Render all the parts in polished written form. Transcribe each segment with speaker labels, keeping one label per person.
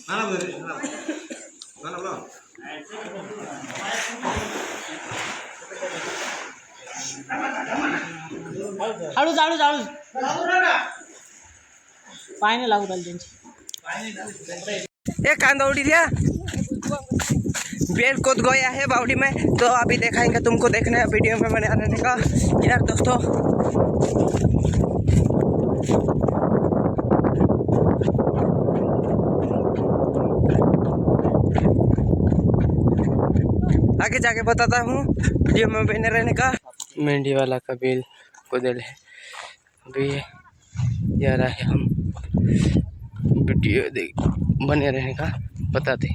Speaker 1: हळू हळू हळू पाय नाही लागू राहिले
Speaker 2: ये कांदौड़ी दिया बेल कूद गया है बावड़ी में। तो अभी दिखाएंगे तुमको, देखना है वीडियो में बने रहने का यार दोस्तों। आगे जाके बताता हूँ वीडियो में बने रहने का। मेंढी वाला का बेल कुदल है अभी जा रहा है, हम वीडियो देख बने रहने का बताते।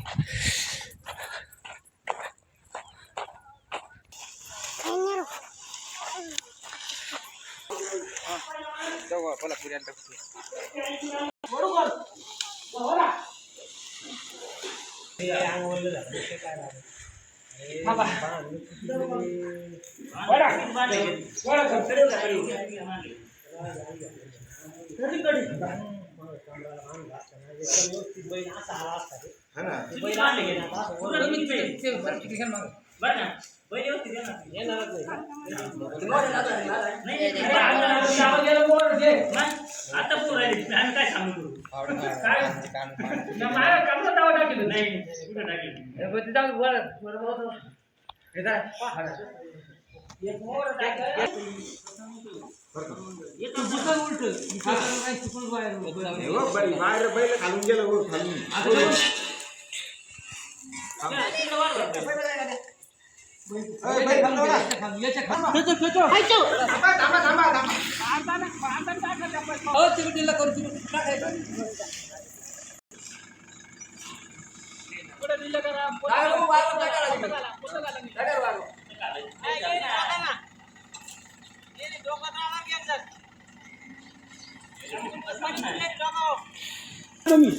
Speaker 1: तुम्ही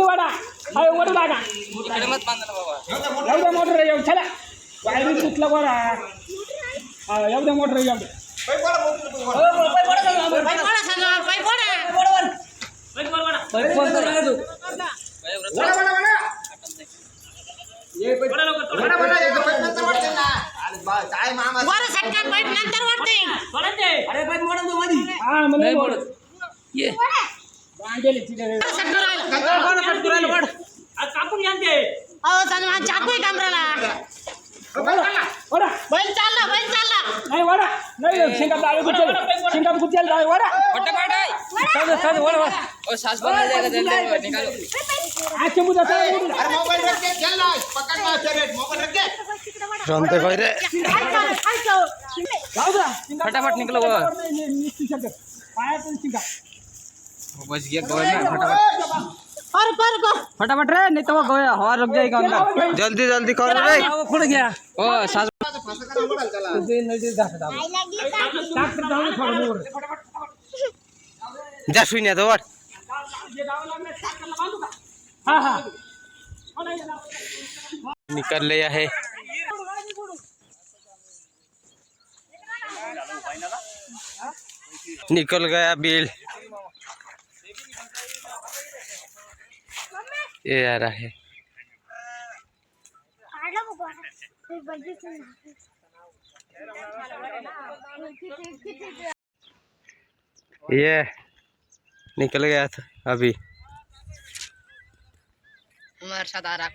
Speaker 1: वाडा वर लागा एवढं मोटर येऊ चला वायरी तुटलं बरं एवढं मोटर येऊ कापून चाकू कामराला बैल चालला नाही वाडा नाही शिंगा दावे कुचल शिंगा कुचल दावे वाडा
Speaker 2: सास बंद हो जाएगा निकालो।
Speaker 1: आके मुझे
Speaker 3: अरे मोबाइल रख के चल ना, पकड़ ना चैरेट, मोबाइल रख के
Speaker 2: रमते भाई रे
Speaker 1: फटाफट निकलो
Speaker 2: बच गया गोया में
Speaker 1: फटाफट रे नहीं तो वो गया हवा रुक जाएगा उनका।
Speaker 2: जल्दी जल्दी करो रे
Speaker 1: वो फुट गया
Speaker 2: ओ सास जा सुनिया तो और निकल लिया है। निकल गया बिल ये आ रहा है। ये निकल गया था अभी
Speaker 4: हमारे साथ आ रहा